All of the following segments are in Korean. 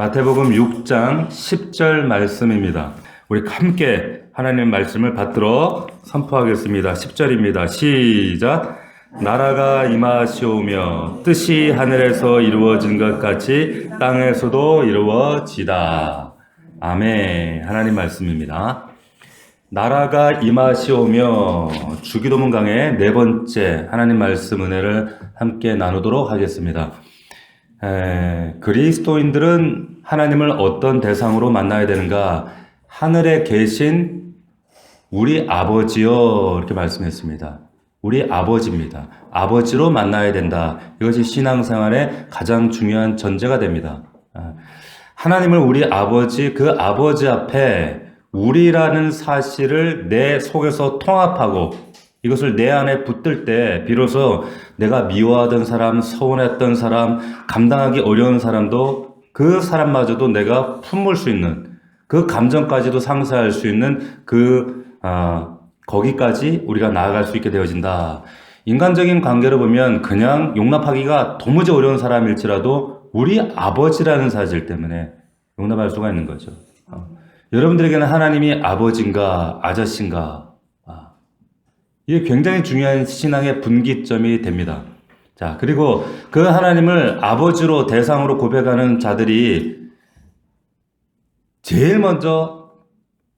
마태복음 6장 10절 말씀입니다. 우리 함께 하나님의 말씀을 받들어 선포하겠습니다. 10절입니다. 시작. 나라가 임하시오며 뜻이 하늘에서 이루어진 것 같이 땅에서도 이루어지다. 아멘. 하나님 말씀입니다. 나라가 임하시오며 주기도문 강의 네 번째 하나님 말씀 은혜를 함께 나누도록 하겠습니다. 그리스도인들은 하나님을 어떤 대상으로 만나야 되는가? 하늘에 계신 우리 아버지요, 이렇게 말씀했습니다. 우리 아버지입니다. 아버지로 만나야 된다. 이것이 신앙생활의 가장 중요한 전제가 됩니다. 하나님을 우리 아버지, 그 아버지 앞에 우리라는 사실을 내 속에서 통합하고 이것을 내 안에 붙들 때 비로소 내가 미워하던 사람, 서운했던 사람, 감당하기 어려운 사람도 그 사람마저도 내가 품을 수 있는 그 감정까지도 상쇄할 수 있는 거기까지 우리가 나아갈 수 있게 되어진다. 인간적인 관계로 보면 그냥 용납하기가 도무지 어려운 사람일지라도 우리 아버지라는 사실 때문에 용납할 수가 있는 거죠. 여러분들에게는 하나님이 아버지인가 아저씨인가 이게 굉장히 중요한 신앙의 분기점이 됩니다. 자, 그리고 그 하나님을 아버지로 대상으로 고백하는 자들이 제일 먼저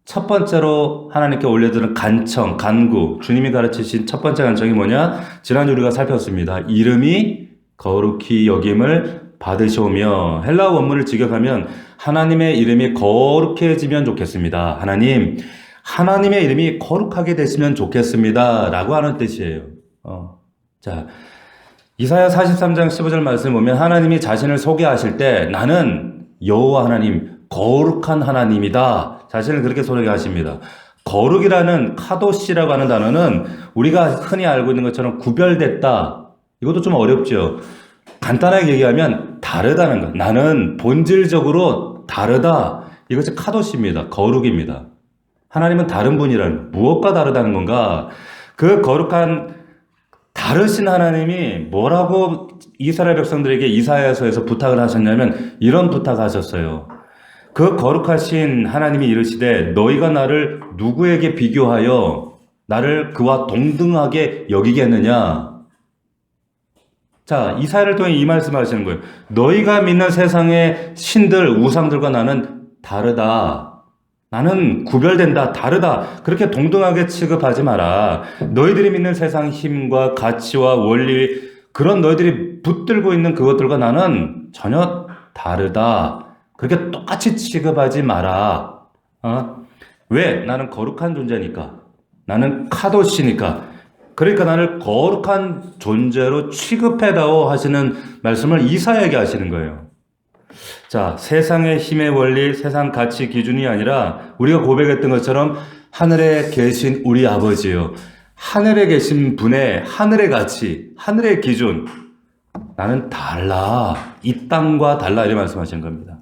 첫 번째로 하나님께 올려드는 간청, 간구, 주님이 가르치신 첫 번째 간청이 뭐냐? 지난주 우리가 살폈습니다. 이름이 거룩히 여김을 받으시오며, 헬라어 원문을 직역하면 하나님의 이름이 거룩해지면 좋겠습니다. 하나님의 이름이 거룩하게 되시면 좋겠습니다. 라고 하는 뜻이에요. 자, 이사야 43장 15절 말씀을 보면 하나님이 자신을 소개하실 때 나는 여호와 하나님, 거룩한 하나님이다. 자신을 그렇게 소개하십니다. 거룩이라는 카도시라고 하는 단어는 우리가 흔히 알고 있는 것처럼 구별됐다. 이것도 좀 어렵죠. 간단하게 얘기하면 다르다는 것. 나는 본질적으로 다르다. 이것이 카도시입니다. 거룩입니다. 하나님은 다른 분이라는, 무엇과 다르다는 건가? 그 거룩한 다르신 하나님이 뭐라고 이스라엘 백성들에게 이사야서에서 부탁을 하셨냐면 이런 부탁하셨어요. 그 거룩하신 하나님이 이르시되 너희가 나를 누구에게 비교하여 나를 그와 동등하게 여기겠느냐? 자, 이사야를 통해 이 말씀을 하시는 거예요. 너희가 믿는 세상의 신들, 우상들과 나는 다르다. 나는 구별된다, 다르다. 그렇게 동등하게 취급하지 마라. 너희들이 믿는 세상 힘과 가치와 원리, 그런 너희들이 붙들고 있는 그것들과 나는 전혀 다르다. 그렇게 똑같이 취급하지 마라. 왜? 나는 거룩한 존재니까. 나는 카도시니까. 그러니까 나를 거룩한 존재로 취급해다오 하시는 말씀을 이사야에게 하시는 거예요. 자, 세상의 힘의 원리, 세상 가치 기준이 아니라 우리가 고백했던 것처럼 하늘에 계신 우리 아버지요. 하늘에 계신 분의 하늘의 가치, 하늘의 기준. 나는 달라. 이 땅과 달라. 이렇게 말씀하시는 겁니다.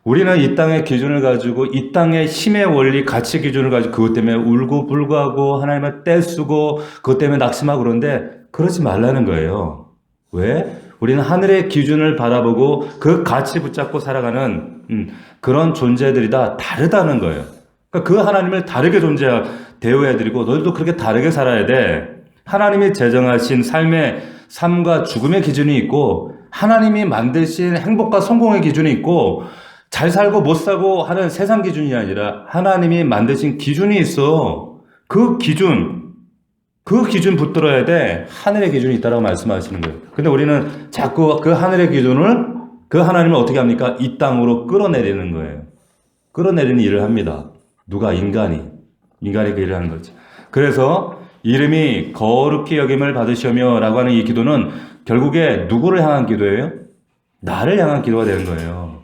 우리는 이 땅의 기준을 가지고 이 땅의 힘의 원리, 가치 기준을 가지고 그것 때문에 울고 불고하고 하나님을 떼쓰고 그것 때문에 낙심하고 그러는데 그러지 말라는 거예요. 왜? 우리는 하늘의 기준을 바라보고 그 가치 붙잡고 살아가는 그런 존재들이다. 다르다는 거예요. 그러니까 그 하나님을 다르게 대우해드리고 너희도 그렇게 다르게 살아야 돼. 하나님이 제정하신 삶과 죽음의 기준이 있고 하나님이 만드신 행복과 성공의 기준이 있고 잘 살고 못 살고 하는 세상 기준이 아니라 하나님이 만드신 기준이 있어. 그 기준 붙들어야 돼. 하늘의 기준이 있다라고 말씀하시는 거예요. 근데 우리는 자꾸 그 하늘의 기준을 그 하나님을 어떻게 합니까? 이 땅으로 끌어내리는 거예요. 끌어내리는 일을 합니다. 누가? 인간이 그 일을 하는 거죠. 그래서 이름이 거룩히 여김을 받으시오며 라고 하는 이 기도는 결국에 누구를 향한 기도예요? 나를 향한 기도가 되는 거예요.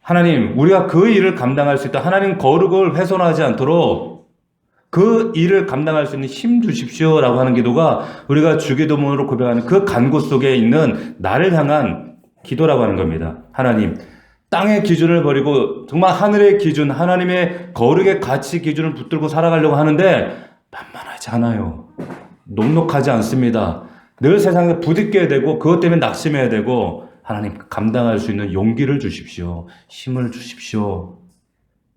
하나님, 우리가 그 일을 감당할 수 있다. 하나님 거룩을 훼손하지 않도록 그 일을 감당할 수 있는 힘 주십시오 라고 하는 기도가 우리가 주기도문으로 고백하는 그 간구 속에 있는 나를 향한 기도라고 하는 겁니다. 하나님, 땅의 기준을 버리고 정말 하늘의 기준, 하나님의 거룩의 가치 기준을 붙들고 살아가려고 하는데 만만하지 않아요. 녹록하지 않습니다. 늘 세상에 부딪혀야 되고 그것 때문에 낙심해야 되고 하나님 감당할 수 있는 용기를 주십시오. 힘을 주십시오.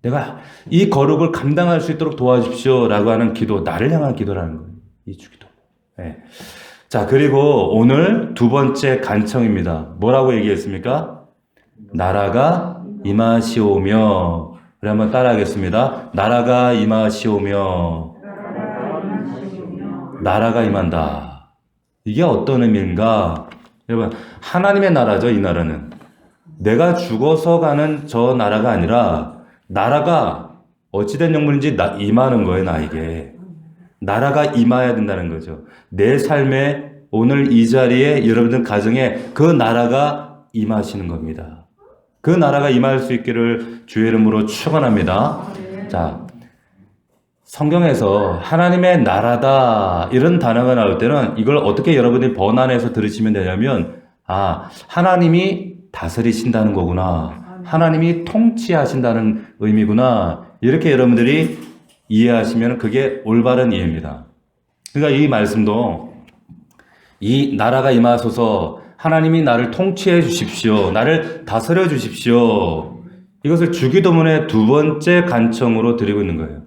내가 이 거룩을 감당할 수 있도록 도와주십시오. 라고 하는 기도, 나를 향한 기도라는 거예요. 이 주기도. 네. 자, 그리고 오늘 두 번째 간청입니다. 뭐라고 얘기했습니까? 나라가 임하시오며. 우리 한번 따라하겠습니다. 나라가 임하시오며. 나라가 임한다. 이게 어떤 의미인가? 여러분, 하나님의 나라죠, 이 나라는. 내가 죽어서 가는 저 나라가 아니라, 나라가 어찌된 영문인지 임하는 거예요, 나에게. 나라가 임해야 된다는 거죠. 내 삶에, 오늘 이 자리에, 여러분들 가정에 그 나라가 임하시는 겁니다. 그 나라가 임할 수 있기를 주의 이름으로 축원합니다. 자, 성경에서 하나님의 나라다 이런 단어가 나올 때는 이걸 어떻게 여러분이 번안해서 들으시면 되냐면, 하나님이 다스리신다는 거구나, 하나님이 통치하신다는 의미구나, 이렇게 여러분들이 이해하시면 그게 올바른 이해입니다. 그러니까 이 말씀도 이 나라가 임하소서, 하나님이 나를 통치해 주십시오, 나를 다스려 주십시오, 이것을 주기도문의 두 번째 간청으로 드리고 있는 거예요.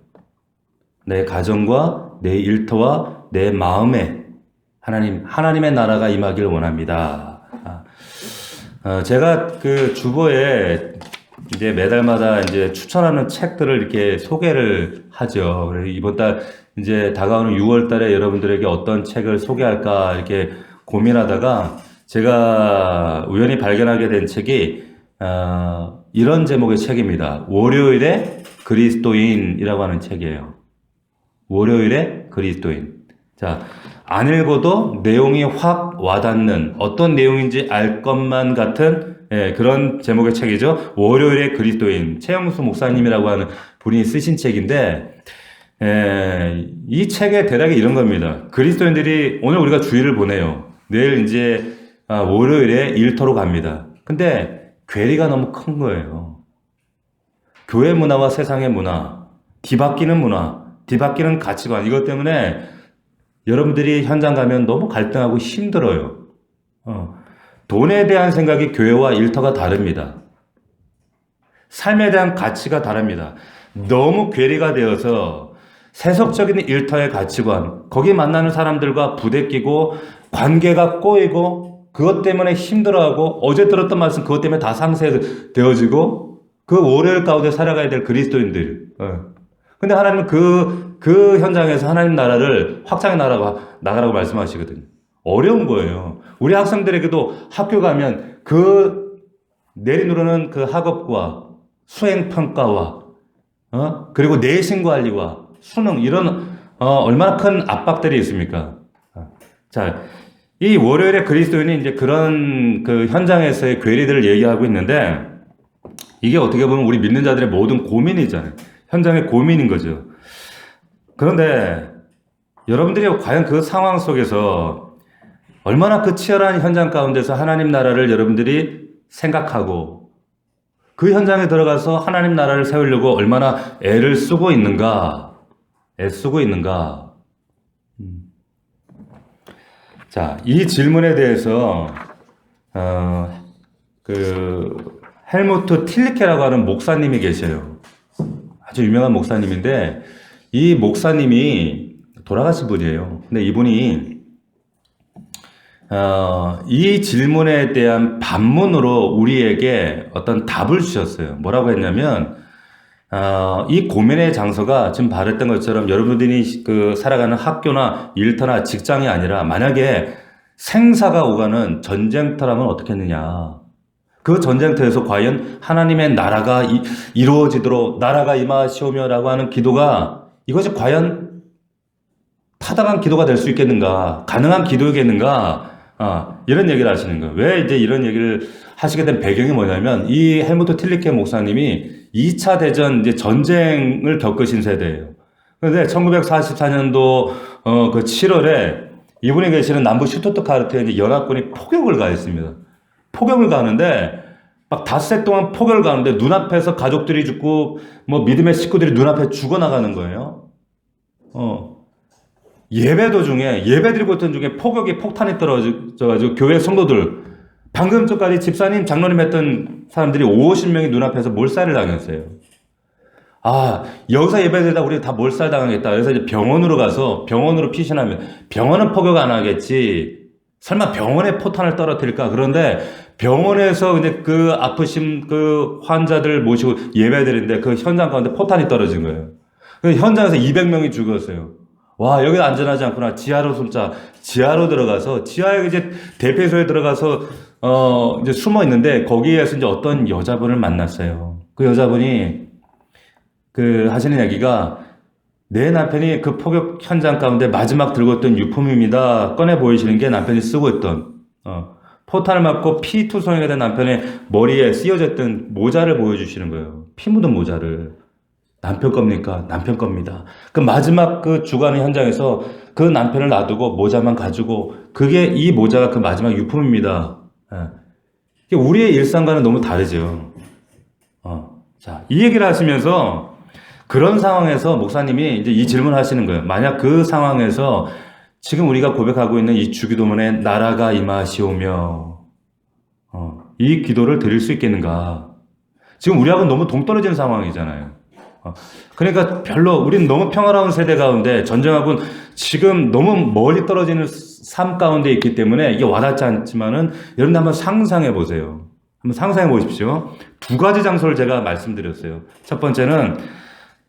내 가정과 내 일터와 내 마음에 하나님의 나라가 임하길 원합니다. 제가 그 주보에 이제 매달마다 이제 추천하는 책들을 이렇게 소개를 하죠. 그래서 이번 달 이제 다가오는 6월 달에 여러분들에게 어떤 책을 소개할까 이렇게 고민하다가 제가 우연히 발견하게 된 책이 이런 제목의 책입니다. 월요일의 그리스도인이라고 하는 책이에요. 월요일의 그리스도인. 자, 안 읽어도 내용이 확 와닿는, 어떤 내용인지 알 것만 같은 그런 제목의 책이죠. 월요일의 그리스도인. 최영수 목사님이라고 하는 분이 쓰신 책인데, 이 책의 대략이 이런 겁니다. 그리스도인들이 오늘 우리가 주일을 보내요. 내일 이제 월요일에 일터로 갑니다. 근데 괴리가 너무 큰 거예요. 교회 문화와 세상의 문화, 뒤바뀌는 문화, 뒤바뀌는 가치관, 이것 때문에 여러분들이 현장 가면 너무 갈등하고 힘들어요. 돈에 대한 생각이 교회와 일터가 다릅니다. 삶에 대한 가치가 다릅니다. 너무 괴리가 되어서 세속적인 일터의 가치관, 거기 만나는 사람들과 부대끼고 관계가 꼬이고 그것 때문에 힘들어하고 어제 들었던 말씀 그것 때문에 다 상쇄되어지고 그 월요일 가운데 살아가야 될 그리스도인들. 근데 하나님은 그 현장에서 하나님 나라를 확장해 나가라고 말씀하시거든요. 어려운 거예요. 우리 학생들에게도 학교 가면 그 내리누르는 그 학업과 수행평가와 그리고 내신 관리와 수능 이런 얼마나 큰 압박들이 있습니까? 자, 이 월요일에 그리스도인이 이제 그런 그 현장에서의 괴리들을 얘기하고 있는데 이게 어떻게 보면 우리 믿는 자들의 모든 고민이잖아요. 현장의 고민인 거죠. 그런데 여러분들이 과연 그 상황 속에서 얼마나 그 치열한 현장 가운데서 하나님 나라를 여러분들이 생각하고 그 현장에 들어가서 하나님 나라를 세우려고 얼마나 애를 쓰고 있는가, 애쓰고 있는가. 자, 이 질문에 대해서 헬무트 틸리케라고 하는 목사님이 계셔요. 아주 유명한 목사님인데 이 목사님이 돌아가신 분이에요. 근데 이분이 이 질문에 대한 반문으로 우리에게 어떤 답을 주셨어요. 뭐라고 했냐면 이 고민의 장소가 지금 말했던 것처럼 여러분들이 그 살아가는 학교나 일터나 직장이 아니라 만약에 생사가 오가는 전쟁터라면 어떻게 했느냐. 그 전쟁터에서 과연 하나님의 나라가 이루어지도록 나라가 임하시오며라고 하는 기도가 이것이 과연 타당한 기도가 될 수 있겠는가, 가능한 기도이겠는가, 이런 얘기를 하시는 거예요. 왜 이제 이런 얘기를 하시게 된 배경이 뭐냐면 이 헬무트 틸리케 목사님이 2차 대전 이제 전쟁을 겪으신 세대예요. 그런데 1944년도 그 7월에 이분이 계시는 남부 슈투트가르트에 이제 연합군이 포격을 가했습니다. 포격을 가는데 막 닷새 동안 포격을 가는데 눈앞에서 가족들이 죽고 뭐 믿음의 식구들이 눈앞에 죽어나가는 거예요. 예배 도중에 예배 드리고 있던 중에 폭탄이 떨어져가지고 교회 성도들 방금 전까지 집사님, 장로님 했던 사람들이 50명이 눈앞에서 몰살을 당했어요. 아, 여기서 예배드리다 우리 다 몰살 당하겠다. 그래서 이제 병원으로 가서 병원으로 피신하면 병원은 포격 안 하겠지. 설마 병원에 포탄을 떨어뜨릴까? 그런데 병원에서 근데 그 아프신 그 환자들 모시고 예배드리는데 그 현장 가운데 포탄이 떨어진 거예요. 그 현장에서 200명이 죽었어요. 와, 여기 안전하지 않구나. 지하로 숨자. 지하로 들어가서 지하에 이제 대피소에 들어가서 이제 숨어 있는데 거기에서 이제 어떤 여자분을 만났어요. 그 여자분이 그 하시는 이야기가 내 남편이 그 포격 현장 가운데 마지막 들고 있던 유품입니다. 꺼내 보이시는 게 남편이 쓰고 있던 포탄을 맞고 피투성이가 된 남편의 머리에 쓰여져 있던 모자를 보여주시는 거예요. 피 묻은 모자를. 남편 겁니까? 남편 겁니다. 그 마지막 그 주관의 현장에서 그 남편을 놔두고 모자만 가지고 그게 이 모자가 그 마지막 유품입니다. 예. 우리의 일상과는 너무 다르죠. 자, 이 얘기를 하시면서 그런 상황에서 목사님이 이제 이 질문을 하시는 거예요. 만약 그 상황에서 지금 우리가 고백하고 있는 이 주기도문에 나라가 임하시오며 이 기도를 드릴 수 있겠는가? 지금 우리하고는 너무 동떨어진 상황이잖아요. 그러니까 별로 우리는 너무 평화로운 세대 가운데 전쟁하고는 지금 너무 멀리 떨어지는 삶 가운데 있기 때문에 이게 와닿지 않지만은 여러분 한번 상상해 보세요. 한번 상상해 보십시오. 두 가지 장소를 제가 말씀드렸어요. 첫 번째는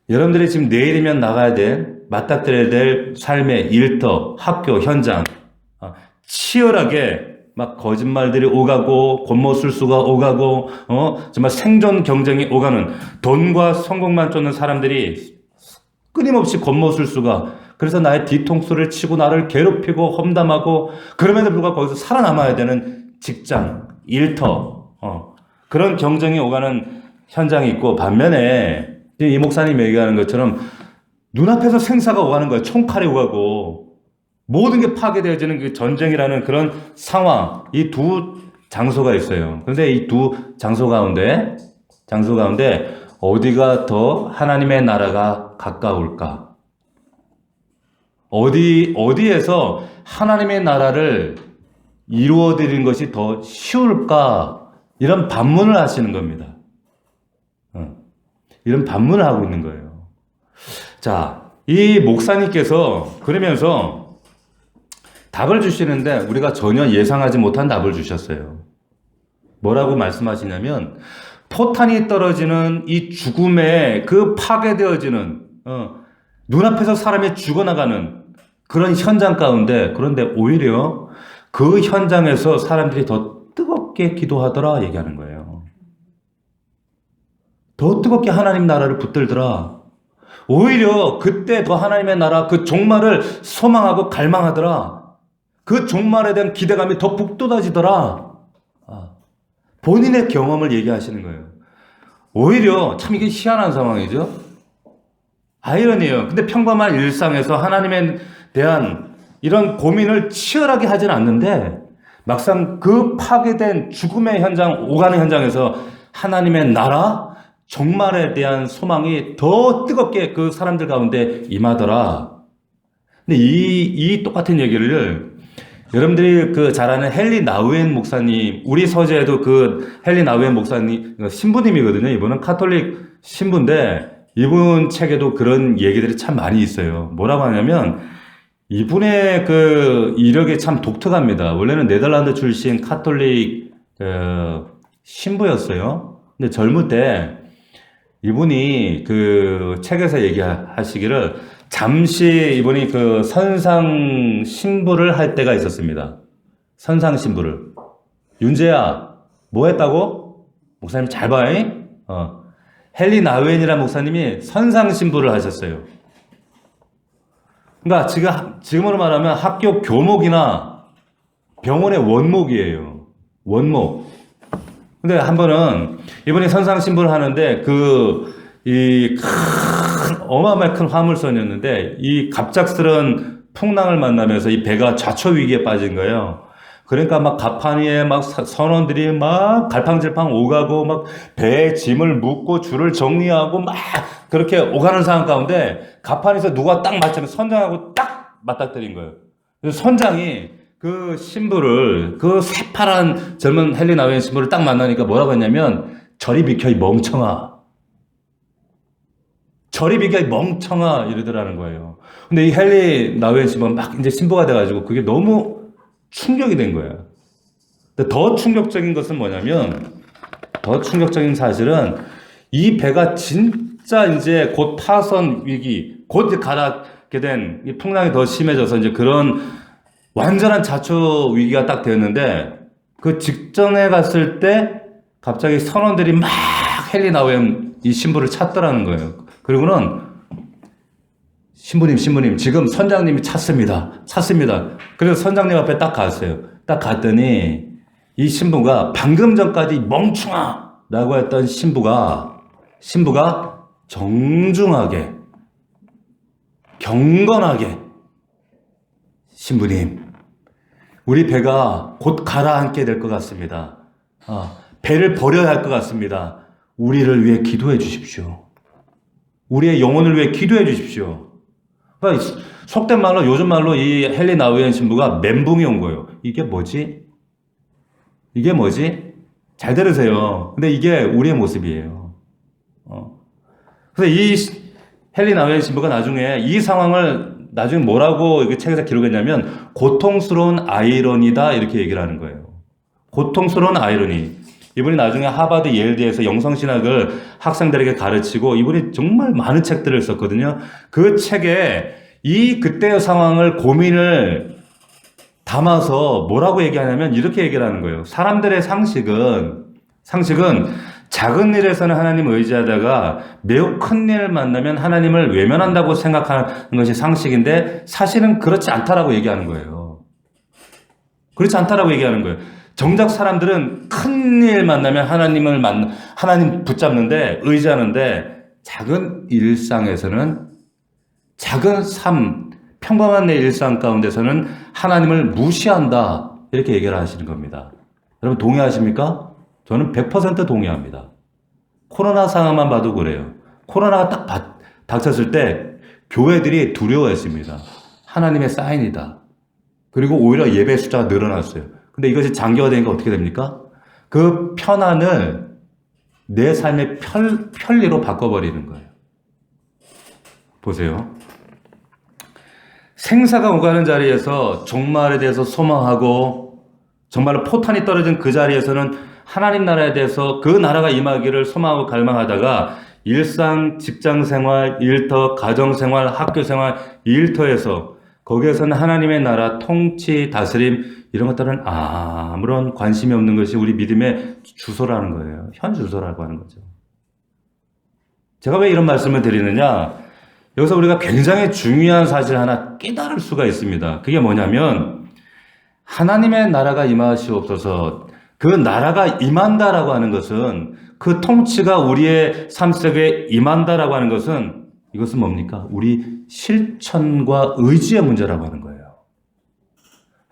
여러분들이 지금 내일이면 나가야 될, 맞닥뜨려야 될 삶의 일터, 학교, 현장, 치열하게 막 거짓말들이 오가고, 권모술수가 오가고, 정말 생존 경쟁이 오가는 돈과 성공만 쫓는 사람들이 끊임없이 권모술수가, 그래서 나의 뒤통수를 치고 나를 괴롭히고 험담하고, 그럼에도 불구하고 거기서 살아남아야 되는 직장, 일터, 그런 경쟁이 오가는 현장이 있고, 반면에 이 목사님 얘기하는 것처럼 눈앞에서 생사가 오가는 거예요. 총칼이 오가고 모든 게 파괴되어지는 그 전쟁이라는 그런 상황, 이 두 장소가 있어요. 그런데 이 두 장소 가운데 어디가 더 하나님의 나라가 가까울까? 어디에서 하나님의 나라를 이루어 드리는 것이 더 쉬울까? 이런 반문을 하시는 겁니다. 이런 반문을 하고 있는 거예요. 자, 이 목사님께서 그러면서 답을 주시는데 우리가 전혀 예상하지 못한 답을 주셨어요. 뭐라고 말씀하시냐면 포탄이 떨어지는 이 죽음에 그 파괴되어지는 눈앞에서 사람이 죽어나가는 그런 현장 가운데 그런데 오히려 그 현장에서 사람들이 더 뜨겁게 기도하더라 얘기하는 거예요. 더 뜨겁게 하나님 나라를 붙들더라. 오히려 그때 더 하나님의 나라 그 종말을 소망하고 갈망하더라. 그 종말에 대한 기대감이 더 북돋아지더라. 본인의 경험을 얘기하시는 거예요. 오히려 참 이게 희한한 상황이죠. 아이러니예요. 근데 평범한 일상에서 하나님에 대한 이런 고민을 치열하게 하지는 않는데 막상 그 파괴된 죽음의 현장, 오가는 현장에서 하나님의 나라, 종말에 대한 소망이 더 뜨겁게 그 사람들 가운데 임하더라. 근데 이 똑같은 얘기를 여러분들이 그 잘 아는 헨리 나우엔 목사님, 우리 서재에도 그 헨리 나우엔 목사님, 신부님이거든요. 이분은 카톨릭 신부인데 이분 책에도 그런 얘기들이 참 많이 있어요. 뭐라고 하냐면 이분의 그 이력이 참 독특합니다. 원래는 네덜란드 출신 카톨릭 신부였어요. 근데 젊을 때 이분이 그 책에서 얘기하시기를 잠시 이분이 그 선상 신부를 할 때가 있었습니다. 선상 신부를. 윤재야, 뭐 했다고? 목사님 잘 봐. 헨리 나우엔이라는 목사님이 선상 신부를 하셨어요. 그러니까 지금으로 말하면 학교 교목이나 병원의 원목이에요. 원목. 근데 한 번은 이분이 선상 신부를 하는데 어마어마하게 큰 화물선이었는데 이 갑작스런 풍랑을 만나면서 이 배가 좌초 위기에 빠진 거예요. 그러니까 막 갑판 위에 막 선원들이 막 갈팡질팡 오가고 막 배에 짐을 묻고 줄을 정리하고 막 그렇게 오가는 상황 가운데 갑판에서 누가 딱 맞추면 선장하고 딱 맞닥뜨린 거예요. 그래서 선장이 그 신부를, 그 새파란 젊은 헨리 나우엔 신부를 딱 만나니까 뭐라고 했냐면, 저리 비켜, 이 멍청아. 저리 비켜, 이 멍청아. 이러더라는 거예요. 근데 이 헨리 나우엔 신부가 막 이제 신부가 돼가지고 그게 너무 충격이 된 거예요. 근데 더 충격적인 것은 뭐냐면, 더 충격적인 사실은 이 배가 진짜 이제 곧 파손 위기, 곧 이제 가라앉게 된 이 풍랑이 더 심해져서 이제 그런 완전한 자초 위기가 딱 되었는데 그 직전에 갔을 때 갑자기 선원들이 막 헨리 나우엔 이 신부를 찾더라는 거예요. 그리고는 신부님 지금 선장님이 찾습니다. 그래서 선장님 앞에 딱 갔어요. 딱 갔더니 이 신부가 방금 전까지 멍충아 라고 했던 신부가 정중하게 경건하게 신부님, 우리 배가 곧 가라앉게 될 것 같습니다. 배를 버려야 할 것 같습니다. 우리를 위해 기도해 주십시오. 우리의 영혼을 위해 기도해 주십시오. 그러니까 속된 말로, 요즘 말로 이 헨리 나우엔 신부가 멘붕이 온 거예요. 이게 뭐지? 잘 들으세요. 근데 이게 우리의 모습이에요. 그래서 이 헨리 나우엔 신부가 나중에 이 상황을 나중에 뭐라고 이 책에서 기록했냐면 고통스러운 아이러니다 이렇게 얘기를 하는 거예요. 고통스러운 아이러니. 이분이 나중에 하버드 예일대에서 영성신학을 학생들에게 가르치고 이분이 정말 많은 책들을 썼거든요. 그 책에 이 그때의 상황을 고민을 담아서 뭐라고 얘기하냐면 이렇게 얘기를 하는 거예요. 사람들의 상식은 작은 일에서는 하나님을 의지하다가 매우 큰 일을 만나면 하나님을 외면한다고 생각하는 것이 상식인데 사실은 그렇지 않다라고 얘기하는 거예요. 정작 사람들은 큰 일 만나면 하나님 붙잡는데 의지하는데 작은 일상에서는 작은 삶, 평범한 내 일상 가운데서는 하나님을 무시한다. 이렇게 얘기를 하시는 겁니다. 여러분 동의하십니까? 저는 100% 동의합니다. 코로나 상황만 봐도 그래요. 코로나가 딱 닥쳤을 때 교회들이 두려워했습니다. 하나님의 사인이다. 그리고 오히려 예배 숫자가 늘어났어요. 근데 이것이 장기화되니까 어떻게 됩니까? 그 편안을 내 삶의 편리로 바꿔버리는 거예요. 보세요. 생사가 오가는 자리에서 종말에 대해서 소망하고 정말로 포탄이 떨어진 그 자리에서는 하나님 나라에 대해서 그 나라가 임하기를 소망하고 갈망하다가 일상, 직장생활, 일터, 가정생활, 학교생활, 일터에서 거기에서는 하나님의 나라, 통치, 다스림 이런 것들은 아무런 관심이 없는 것이 우리 믿음의 주소라는 거예요. 현 주소라고 하는 거죠. 제가 왜 이런 말씀을 드리느냐? 여기서 우리가 굉장히 중요한 사실 하나 깨달을 수가 있습니다. 그게 뭐냐면 하나님의 나라가 임하시옵소서 그 나라가 임한다라고 하는 것은 그 통치가 우리의 삶 속에 임한다라고 하는 것은 이것은 뭡니까? 우리 실천과 의지의 문제라고 하는 거예요.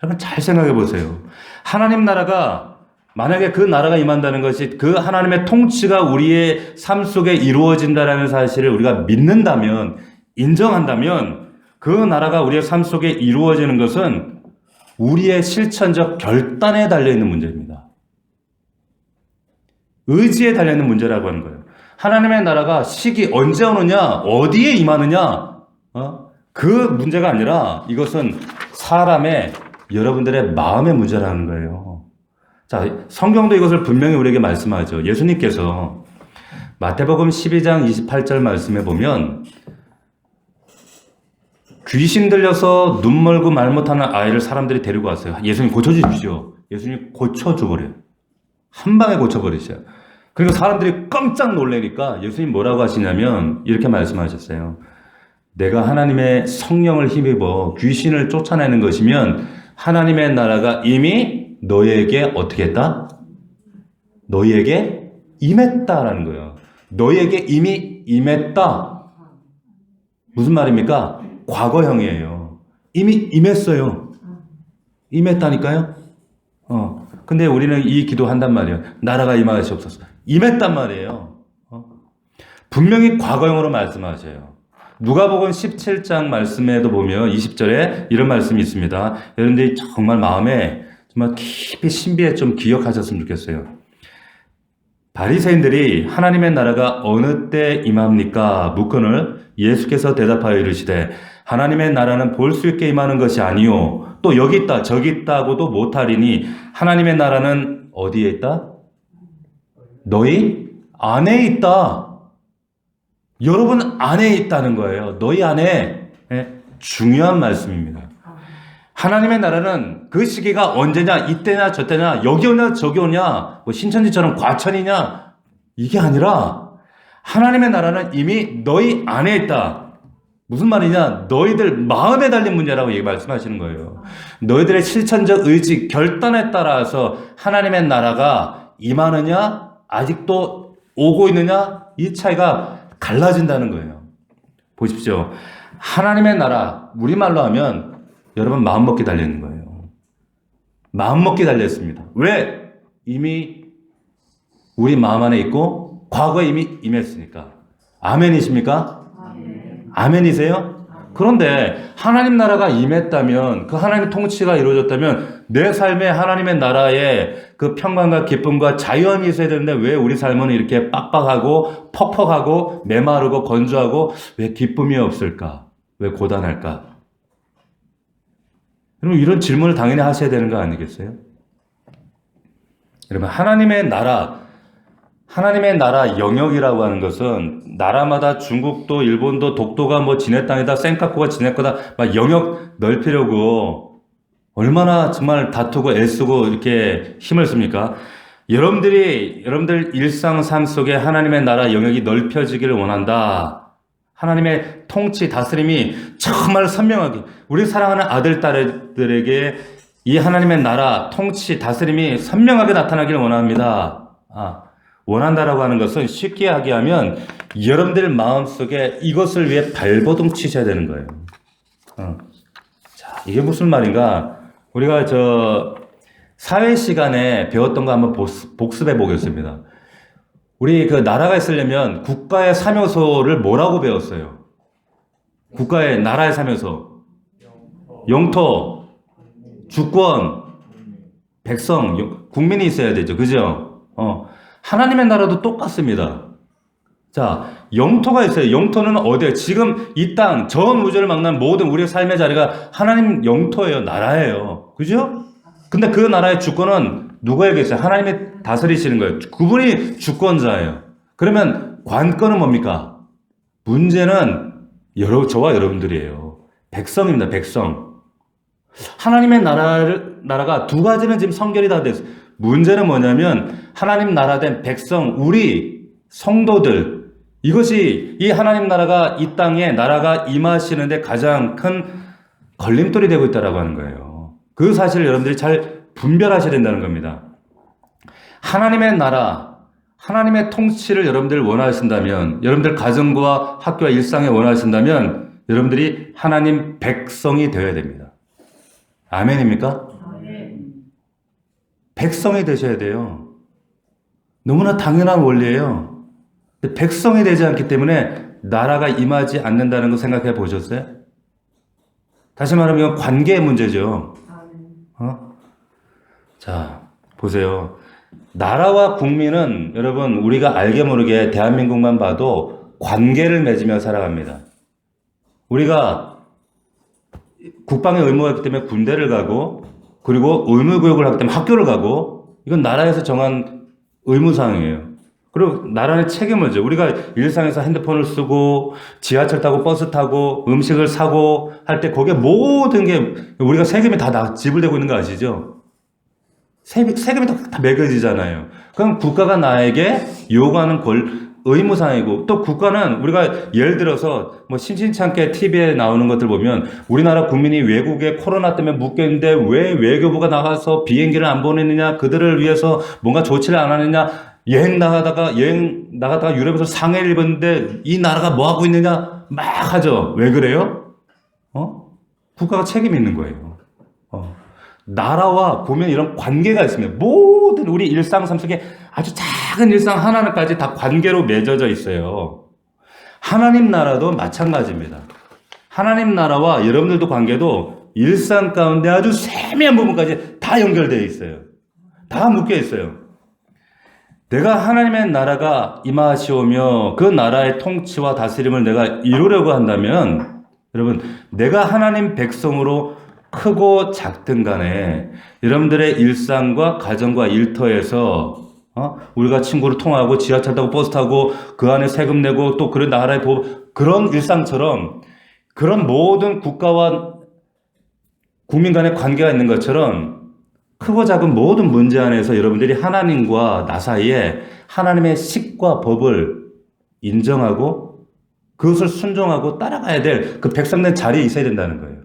여러분 잘 생각해 보세요. 하나님 나라가 만약에 그 나라가 임한다는 것이 그 하나님의 통치가 우리의 삶 속에 이루어진다라는 사실을 우리가 믿는다면 인정한다면 그 나라가 우리의 삶 속에 이루어지는 것은 우리의 실천적 결단에 달려있는 문제입니다. 의지에 달려있는 문제라고 하는 거예요. 하나님의 나라가 시기 언제 오느냐, 어디에 임하느냐, 그 문제가 아니라 이것은 사람의 여러분들의 마음의 문제라는 거예요. 자, 성경도 이것을 분명히 우리에게 말씀하죠. 예수님께서 마태복음 12장 28절 말씀에 보면 귀신 들려서 눈 멀고 말 못하는 아이를 사람들이 데리고 왔어요. 예수님 고쳐주십시오. 예수님 고쳐줘버려요. 한 방에 고쳐버리셔요. 그리고 사람들이 깜짝 놀라니까 예수님 뭐라고 하시냐면 이렇게 말씀하셨어요. 내가 하나님의 성령을 힘입어 귀신을 쫓아내는 것이면 하나님의 나라가 이미 너희에게 어떻게 했다? 너희에게 임했다라는 거예요. 너희에게 이미 임했다. 무슨 말입니까? 과거형이에요. 이미 임했어요. 임했다니까요? 근데 우리는 이 기도 한단 말이에요. 나라가 임하시옵소서. 임했단 말이에요. 분명히 과거형으로 말씀하셔요. 누가복음 17장 말씀에도 보면 20절에 이런 말씀이 있습니다. 여러분들이 정말 마음에 정말 깊이 신비에 좀 기억하셨으면 좋겠어요. 바리새인들이 하나님의 나라가 어느 때 임합니까? 묻거늘 예수께서 대답하여 이르시되 하나님의 나라는 볼 수 있게 임하는 것이 아니요 또 여기 있다 저기 있다고도 못하리니 하나님의 나라는 어디에 있다? 너희 안에 있다. 여러분 안에 있다는 거예요. 너희 안에. 중요한 말씀입니다. 하나님의 나라는 그 시기가 언제냐, 이때냐, 저때냐, 여기 오냐, 저기 오냐, 뭐 신천지처럼 과천이냐, 이게 아니라 하나님의 나라는 이미 너희 안에 있다. 무슨 말이냐? 너희들 마음에 달린 문제라고 말씀하시는 거예요. 너희들의 실천적 의지, 결단에 따라서 하나님의 나라가 임하느냐, 아직도 오고 있느냐, 이 차이가 갈라진다는 거예요. 보십시오. 하나님의 나라, 우리말로 하면 여러분 마음먹기 달려있는 거예요. 마음먹기 달려있습니다. 왜? 이미 우리 마음 안에 있고 과거에 이미 임했으니까. 아멘이십니까? 아멘이세요? 그런데 하나님 나라가 임했다면, 그 하나님의 통치가 이루어졌다면 내 삶에 하나님의 나라의 그 평강과 기쁨과 자유함이 있어야 되는데 왜 우리 삶은 이렇게 빡빡하고 퍽퍽하고 메마르고 건조하고 왜 기쁨이 없을까? 왜 고단할까? 여러분 이런 질문을 당연히 하셔야 되는 거 아니겠어요? 여러분 하나님의 나라 영역이라고 하는 것은 나라마다 중국도 일본도 독도가 뭐 지네 땅이다 센카쿠가 지네 거다 막 영역 넓히려고 얼마나 정말 다투고 애쓰고 이렇게 힘을 씁니까? 여러분들 일상 삶 속에 하나님의 나라 영역이 넓혀지기를 원한다. 하나님의 통치 다스림이 정말 선명하게 우리 사랑하는 아들 딸들에게 이 하나님의 나라 통치 다스림이 선명하게 나타나기를 원합니다. 원한다라고 하는 것은 쉽게 하면 여러분들 마음속에 이것을 위해 발버둥 치셔야 되는 거예요. 자, 이게 무슨 말인가? 우리가 사회 시간에 배웠던 거 한번 복습해 보겠습니다. 우리 그 나라가 있으려면 국가의 사묘소를 뭐라고 배웠어요? 국가의 나라의 사묘소. 영토, 주권, 백성, 국민이 있어야 되죠. 그죠? 하나님의 나라도 똑같습니다. 자, 영토가 있어요. 영토는 어디에? 지금 이 땅, 전 우주를 막는 모든 우리의 삶의 자리가 하나님 영토예요. 나라예요. 그죠? 근데 그 나라의 주권은 누구에게 있어요? 하나님이 다스리시는 거예요. 그분이 주권자예요. 그러면 관건은 뭡니까? 문제는 저와 여러분들이에요. 백성입니다. 백성. 하나님의 나라가 두 가지는 지금 성결이 다 됐어요. 문제는 뭐냐면 하나님 나라 된 백성, 우리 성도들, 이것이 이 하나님 나라가 이 땅에 나라가 임하시는데 가장 큰 걸림돌이 되고 있다라고 하는 거예요. 그 사실을 여러분들이 잘 분별하셔야 된다는 겁니다. 하나님의 나라, 하나님의 통치를 여러분들 원하신다면, 여러분들 가정과 학교와 일상에 원하신다면 여러분들이 하나님 백성이 되어야 됩니다. 아멘입니까? 백성이 되셔야 돼요. 너무나 당연한 원리예요. 백성이 되지 않기 때문에 나라가 임하지 않는다는 거 생각해 보셨어요? 다시 말하면 관계의 문제죠. 자, 보세요. 나라와 국민은 여러분 우리가 알게 모르게 대한민국만 봐도 관계를 맺으며 살아갑니다. 우리가 국방의 의무가 있기 때문에 군대를 가고 그리고 의무교육을 하기 때문에 학교를 가고 이건 나라에서 정한 의무사항이에요. 그리고 나라의 책임을 져. 우리가 일상에서 핸드폰을 쓰고 지하철 타고 버스 타고 음식을 사고 할 때 거기에 모든 게 우리가 세금이 다 지불되고 있는 거 아시죠? 세금이 다 매겨지잖아요. 그럼 국가가 나에게 요구하는 의무사항이고 또 국가는 우리가 예를 들어서 뭐 심심찮게 TV에 나오는 것들 보면 우리나라 국민이 외국에 코로나 때문에 묶여있는데 왜 외교부가 나가서 비행기를 안 보내느냐 그들을 위해서 뭔가 조치를 안 하느냐 여행 나가다가 유럽에서 상해를 입었는데 이 나라가 뭐 하고 있느냐 막 하죠. 왜 그래요? 국가가 책임이 있는 거예요. 나라와 보면 이런 관계가 있습니다. 모든 우리 일상 삶 속에 아주 작은 일상 하나하나까지 다 관계로 맺어져 있어요. 하나님 나라도 마찬가지입니다. 하나님 나라와 여러분들도 관계도 일상 가운데 아주 세밀한 부분까지 다 연결되어 있어요. 다 묶여 있어요. 내가 하나님의 나라가 임하시오며 그 나라의 통치와 다스림을 내가 이루려고 한다면 여러분, 내가 하나님 백성으로 크고 작든 간에 여러분들의 일상과 가정과 일터에서 우리가 친구를 통하고 지하철 타고 버스 타고 그 안에 세금 내고 또 그런 나라의 그런 일상처럼 그런 모든 국가와 국민 간의 관계가 있는 것처럼 크고 작은 모든 문제 안에서 여러분들이 하나님과 나 사이에 하나님의 식과 법을 인정하고 그것을 순종하고 따라가야 될 그 백성된 자리에 있어야 된다는 거예요.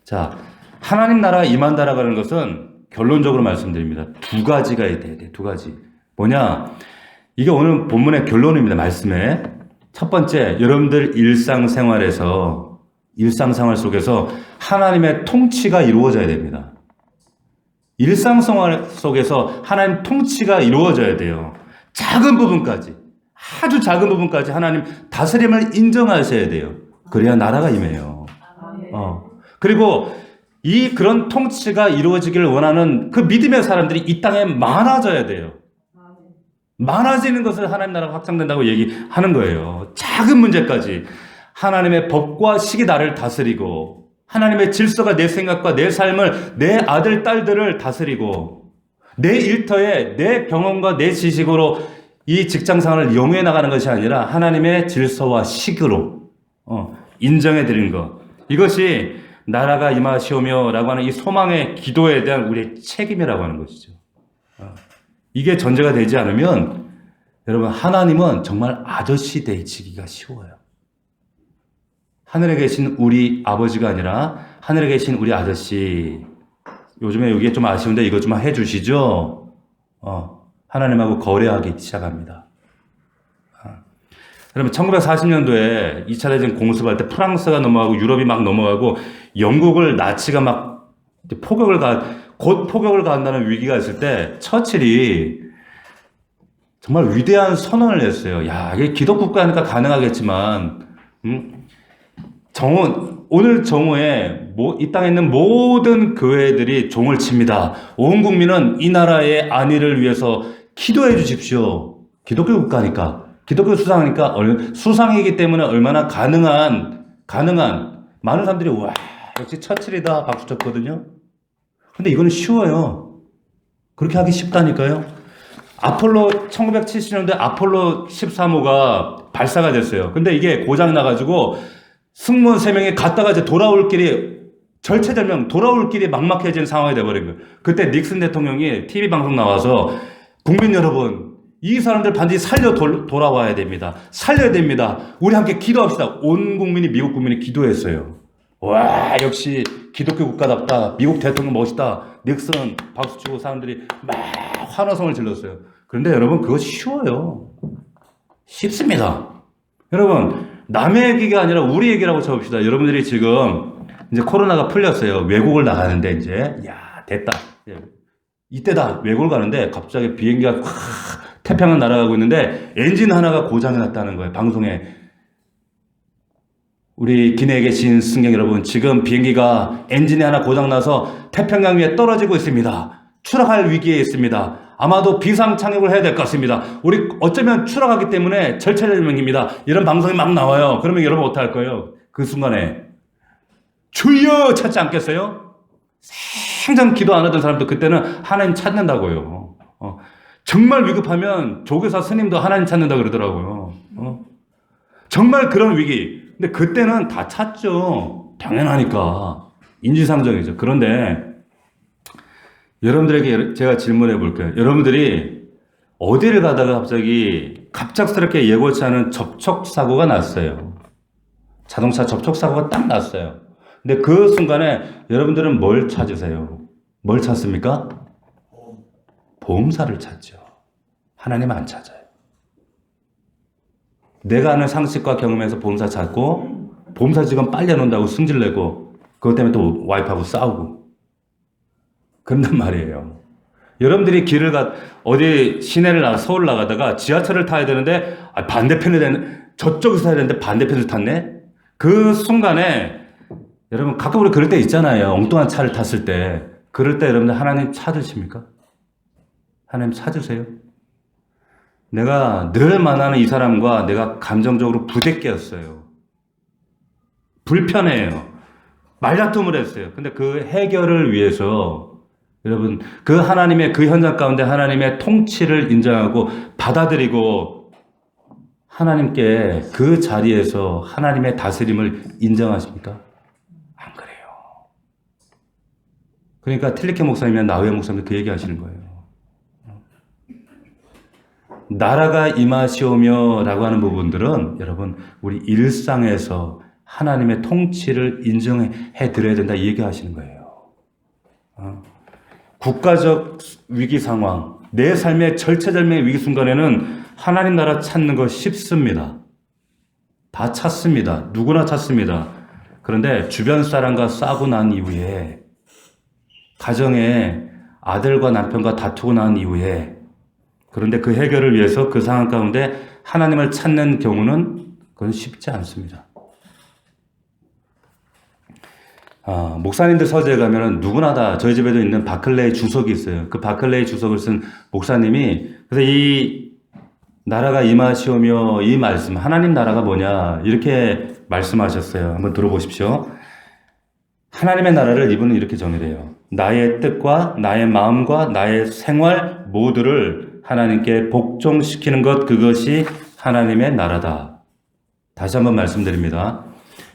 자, 하나님 나라가 임한다라고 하는 것은 결론적으로 말씀드립니다. 두 가지가 돼야 돼. 두 가지. 뭐냐? 이게 오늘 본문의 결론입니다. 말씀에. 첫 번째, 여러분들 일상생활 속에서 하나님의 통치가 이루어져야 됩니다. 일상생활 속에서 하나님 통치가 이루어져야 돼요. 작은 부분까지, 아주 작은 부분까지 하나님 다스림을 인정하셔야 돼요. 그래야 나라가 임해요. 그리고 그런 통치가 이루어지기를 원하는 그 믿음의 사람들이 이 땅에 많아져야 돼요. 많아지는 것을 하나님 나라가 확장된다고 얘기하는 거예요. 작은 문제까지 하나님의 법과 식이 나를 다스리고 하나님의 질서가 내 생각과 내 삶을 내 아들, 딸들을 다스리고 내 일터에 내 경험과 내 지식으로 이 직장생활을 영위해 나가는 것이 아니라 하나님의 질서와 식으로 인정해 드리는 것. 이것이 나라가 임하시오며 라고 하는 이 소망의 기도에 대한 우리의 책임이라고 하는 것이죠. 이게 전제가 되지 않으면 여러분 하나님은 정말 아저씨 되시기가 쉬워요. 하늘에 계신 우리 아버지가 아니라 하늘에 계신 우리 아저씨. 요즘에 이게 좀 아쉬운데 이것 좀 해주시죠. 하나님하고 거래하기 시작합니다. 여러분 1940년도에 2차 대전 공습할 때 프랑스가 넘어가고 유럽이 막 넘어가고 영국을 나치가 막 곧 포격을 가한다는 위기가 있을 때 처칠이 정말 위대한 선언을 했어요. 야, 이게 기독국가니까 가능하겠지만 오늘 정오에 이 땅에 있는 모든 교회들이 종을 칩니다. 온 국민은 이 나라의 안위를 위해서 기도해 주십시오. 기독교 국가니까. 기독교 수상이기 때문에 얼마나 가능한 많은 사람들이 와 역시 처칠이다 박수 쳤거든요. 근데 이거는 쉬워요. 그렇게 하기 쉽다니까요. 1970년대 아폴로 13호가 발사가 됐어요. 근데 이게 고장 나가지고 승무원 3명이 갔다가 이제 돌아올 길이 막막해지는 상황이 돼버린 거예요. 그때 닉슨 대통령이 TV 방송 나와서 국민 여러분, 이 사람들 반드시 돌아와야 됩니다. 살려야 됩니다. 우리 함께 기도합시다. 온 국민이, 미국 국민이 기도했어요. 와, 역시 기독교 국가답다. 미국 대통령 멋있다. 닉슨 박수 치고 사람들이 막 환호성을 질렀어요. 그런데 여러분, 그거 쉬워요. 쉽습니다. 여러분, 남의 얘기가 아니라 우리 얘기라고 쳐봅시다. 여러분들이 지금 이제 코로나가 풀렸어요. 외국을 나가는데 이제, 야, 됐다. 이때다. 외국을 가는데 갑자기 비행기가 태평양 날아가고 있는데 엔진 하나가 고장이 났다는 거예요. 방송에. 우리 기내에 계신 승객 여러분, 지금 비행기가 엔진이 하나 고장나서 태평양 위에 떨어지고 있습니다. 추락할 위기에 있습니다. 아마도 비상 착륙을 해야 될 것 같습니다. 우리 어쩌면 추락하기 때문에 절체절명입니다. 이런 방송이 막 나와요. 그러면 여러분 어떡할 거예요? 그 순간에 주여 찾지 않겠어요? 생전 기도 안 하던 사람도 그때는 하나님 찾는다고요. 정말 위급하면 조교사 스님도 하나님 찾는다 그러더라고요. 정말 그런 위기. 근데 그때는 다 찾죠. 당연하니까. 인지상정이죠. 그런데 여러분들에게 제가 질문해 볼게요. 여러분들이 어디를 가다가 갑작스럽게 예고치 않은 접촉사고가 났어요. 자동차 접촉사고가 딱 났어요. 근데 그 순간에 여러분들은 뭘 찾으세요? 뭘 찾습니까? 보험사를 찾죠. 하나님 안 찾아요. 내가 아는 상식과 경험에서 보험사 찾고, 보험사 직원 빨려놓는다고 승질내고, 그것 때문에 또 와이프하고 싸우고. 그런단 말이에요. 여러분들이 어디 시내를 서울 나가다가 지하철을 타야 되는데, 반대편에 저쪽에서 타야 되는데 반대편에서 탔네? 그 순간에 여러분 가끔 우리 그럴 때 있잖아요. 엉뚱한 차를 탔을 때. 그럴 때 여러분들 하나님 찾으십니까? 하나님 찾으세요? 내가 늘 만나는 이 사람과 내가 감정적으로 부대끼었어요. 불편해요. 말다툼을 했어요. 근데 그 해결을 위해서 여러분 그 하나님의 그 현장 가운데 하나님의 통치를 인정하고 받아들이고 하나님께 그 자리에서 하나님의 다스림을 인정하십니까? 안 그래요. 그러니까 틸리케 목사님이나 나우에 목사님 그 얘기 하시는 거예요. 나라가 임하시오며 라고 하는 부분들은 여러분 우리 일상에서 하나님의 통치를 인정해 드려야 된다 이 얘기 하시는 거예요. 국가적 위기 상황, 내 삶의 절체절명의 위기 순간에는 하나님 나라 찾는 거 쉽습니다. 다 찾습니다. 누구나 찾습니다. 그런데 주변 사람과 싸우고 난 이후에 가정에 아들과 남편과 다투고 난 이후에 그런데 그 해결을 위해서 그 상황 가운데 하나님을 찾는 경우는 그건 쉽지 않습니다. 목사님들 서재에 가면은 누구나 다 저희 집에도 있는 바클레이 주석이 있어요. 그 바클레이 주석을 쓴 목사님이 그래서 이 나라가 임하시오며 이 말씀 하나님 나라가 뭐냐 이렇게 말씀하셨어요. 한번 들어보십시오. 하나님의 나라를 이분은 이렇게 정의해요. 나의 뜻과 나의 마음과 나의 생활 모두를 하나님께 복종시키는 것 그것이 하나님의 나라다. 다시 한번 말씀드립니다.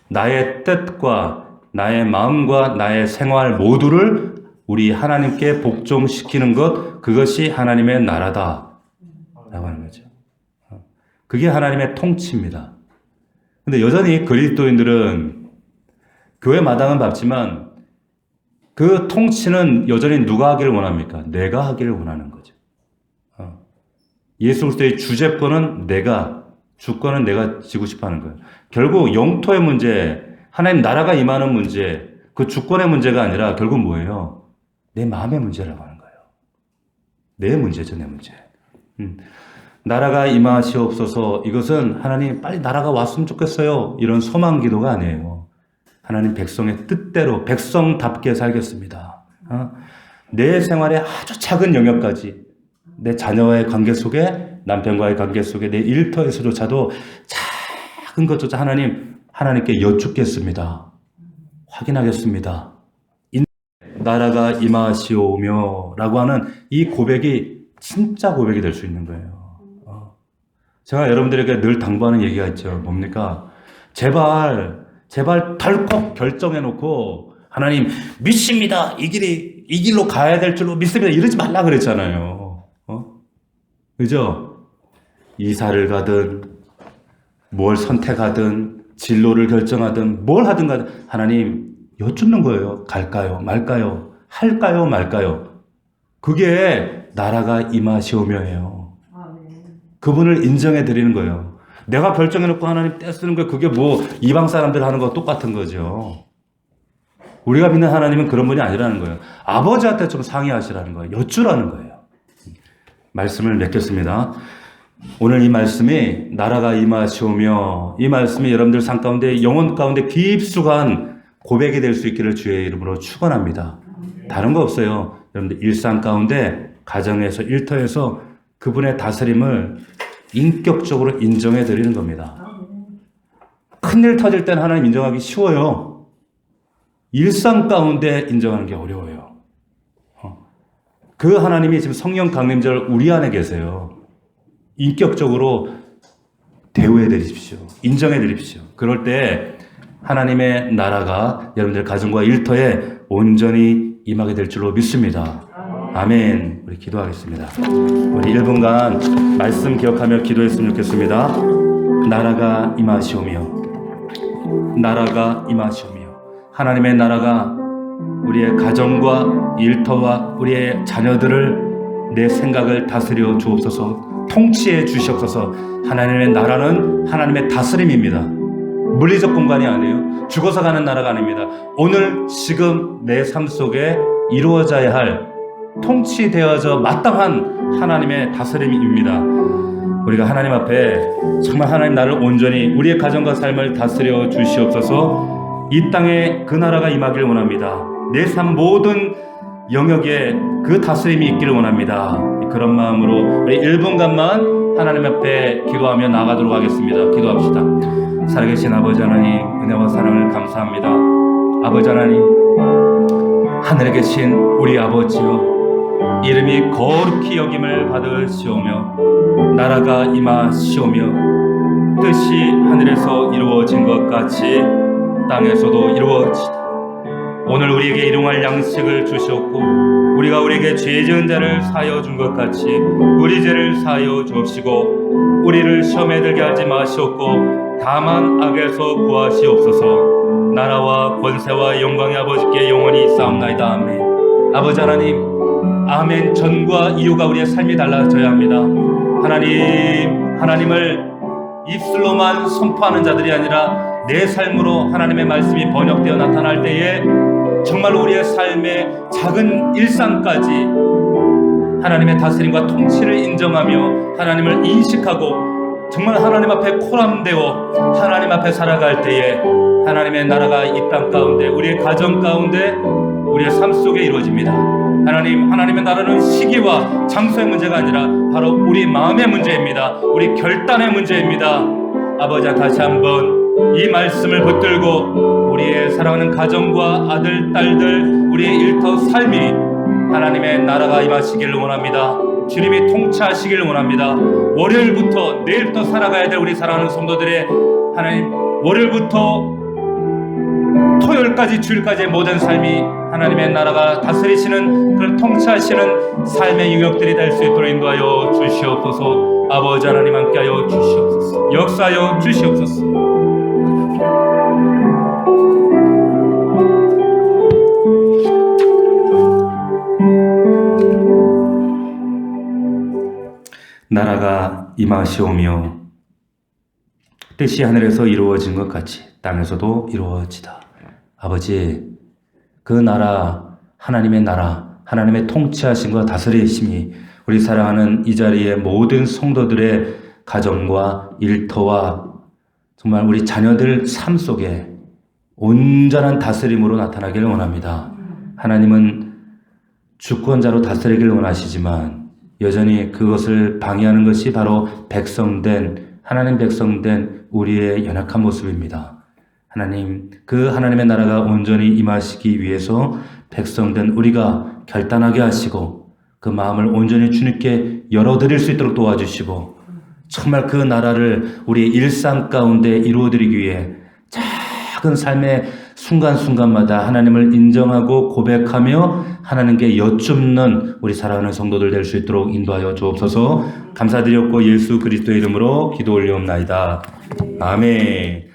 나의 뜻과 나의 마음과 나의 생활 모두를 우리 하나님께 복종시키는 것 그것이 하나님의 나라다 라고 하는 거죠. 그게 하나님의 통치입니다. 근데 여전히 그리스도인들은 교회 마당은 밟지만 그 통치는 여전히 누가 하기를 원합니까? 내가 하기를 원하는 거죠. 예수 그리스도의 주재권은 내가, 주권은 내가 지고 싶어 하는 거예요. 결국 영토의 문제, 하나님 나라가 임하는 문제, 그 주권의 문제가 아니라 결국 뭐예요? 내 마음의 문제라고 하는 거예요. 내 문제죠, 내 문제. 나라가 임하시옵소서 이것은 하나님 빨리 나라가 왔으면 좋겠어요. 이런 소망 기도가 아니에요. 하나님 백성의 뜻대로 백성답게 살겠습니다. 내 생활의 아주 작은 영역까지 내 자녀와의 관계 속에 남편과의 관계 속에 내 일터에서조차도 작은 것조차 하나님께 여쭙겠습니다. 확인하겠습니다. 나라가 임하시오며 라고 하는 이 고백이 진짜 고백이 될 수 있는 거예요. 제가 여러분들에게 늘 당부하는 얘기가 있죠. 뭡니까? 제발 덜컥 결정해놓고 하나님 믿습니다. 이 길로 가야 될 줄로 믿습니다. 이러지 말라 그랬잖아요. 그죠? 이사를 가든 뭘 선택하든 진로를 결정하든 뭘 하든 간에 하나님 여쭙는 거예요. 갈까요? 말까요? 할까요? 말까요? 그게 나라가 임하시오며예요. 그분을 인정해 드리는 거예요. 내가 결정해놓고 하나님 떼쓰는 거 그게 뭐 이방 사람들 하는 거 똑같은 거죠. 우리가 믿는 하나님은 그런 분이 아니라는 거예요. 아버지한테 좀 상의하시라는 거예요. 여쭈라는 거예요. 말씀을 맺겠습니다. 오늘 이 말씀이 나라가 임하시오며 이 말씀이 여러분들 삶 가운데 영혼 가운데 깊숙한 고백이 될 수 있기를 주의 이름으로 축원합니다. 다른 거 없어요. 여러분들 일상 가운데 가정에서 일터에서 그분의 다스림을 인격적으로 인정해 드리는 겁니다. 큰일 터질 때는 하나님 인정하기 쉬워요. 일상 가운데 인정하는 게 어려워요. 그 하나님이 지금 성령 강림절 우리 안에 계세요. 인격적으로 대우해 드리십시오. 인정해 드리십시오. 그럴 때 하나님의 나라가 여러분들 가정과 일터에 온전히 임하게 될 줄로 믿습니다. 아멘. 우리 기도하겠습니다. 우리 1분간 말씀 기억하며 기도했으면 좋겠습니다. 나라가 임하시오며 나라가 임하시오며 하나님의 나라가 우리의 가정과 일터와 우리의 자녀들을 내 생각을 다스려 주옵소서. 통치해 주시옵소서. 하나님의 나라는 하나님의 다스림입니다. 물리적 공간이 아니에요. 죽어서 가는 나라가 아닙니다. 오늘 지금 내 삶 속에 이루어져야 할 통치되어져 마땅한 하나님의 다스림입니다. 우리가 하나님 앞에 정말 하나님 나를 온전히 우리의 가정과 삶을 다스려 주시옵소서. 이 땅에 그 나라가 임하기를 원합니다. 내 삶 모든 영역에 그 다스림이 있기를 원합니다. 그런 마음으로 우리 1분간만 하나님 앞에 기도하며 나가도록 하겠습니다. 기도합시다. 살아계신 아버지 하나님, 은혜와 사랑을 감사합니다. 아버지 하나님, 하늘에 계신 우리 아버지요, 이름이 거룩히 여김을 받으시오며 나라가 임하시오며 뜻이 하늘에서 이루어진 것 같이 땅에서도 이루어지다. 오늘 우리에게 일용할 양식을 주셨고 우리가 우리에게 죄 지은 자를 사하여 준 것 같이 우리 죄를 사하여 주옵시고 우리를 시험에 들게 하지 마시옵고 다만 악에서 구하시옵소서. 나라와 권세와 영광의 아버지께 영원히 있사옵나이다. 아멘. 아버지 하나님, 아멘. 전과 이유가 우리의 삶이 달라져야 합니다. 하나님을 입술로만 선포하는 자들이 아니라 내 삶으로 하나님의 말씀이 번역되어 나타날 때에 정말 우리의 삶의 작은 일상까지 하나님의 다스림과 통치를 인정하며 하나님을 인식하고 정말 하나님 앞에 코람되어 하나님 앞에 살아갈 때에 하나님의 나라가 이 땅 가운데, 우리의 가정 가운데, 우리의 삶 속에 이루어집니다. 하나님의 나라는 시기와 장소의 문제가 아니라 바로 우리 마음의 문제입니다. 우리 결단의 문제입니다. 아버지, 다시 한번 이 말씀을 붙들고 우리의 사랑하는 가정과 아들, 딸들, 우리의 일터 삶이 하나님의 나라가 임하시기를 원합니다. 주님이 통치하시기를 원합니다. 월요일부터 내일부터 살아가야 될 우리 사랑하는 성도들의 하나님, 월요일부터 토요일까지 주일까지의 모든 삶이 하나님의 나라가 다스리시는 그런 통치하시는 삶의 영역들이 될 수 있도록 인도하여 주시옵소서. 아버지 하나님, 함께하여 주시옵소서. 역사하여 주시옵소서. 나라가 임하시오며 뜻이 하늘에서 이루어진 것 같이 땅에서도 이루어지다. 아버지, 그 나라, 하나님의 통치하심과 다스리심이 우리 사랑하는 이 자리의 모든 성도들의 가정과 일터와 정말 우리 자녀들 삶 속에 온전한 다스림으로 나타나기를 원합니다. 하나님은 주권자로 다스리기를 원하시지만 여전히 그것을 방해하는 것이 바로 하나님 백성된 우리의 연약한 모습입니다. 하나님, 그 하나님의 나라가 온전히 임하시기 위해서 백성된 우리가 결단하게 하시고 그 마음을 온전히 주님께 열어드릴 수 있도록 도와주시고 정말 그 나라를 우리의 일상 가운데 이루어드리기 위해 작은 삶의 순간순간마다 하나님을 인정하고 고백하며 하나님께 여쭙는 우리 사랑하는 성도들 될 수 있도록 인도하여 주옵소서. 감사드렸고 예수 그리스도의 이름으로 기도 올리옵나이다. 아멘.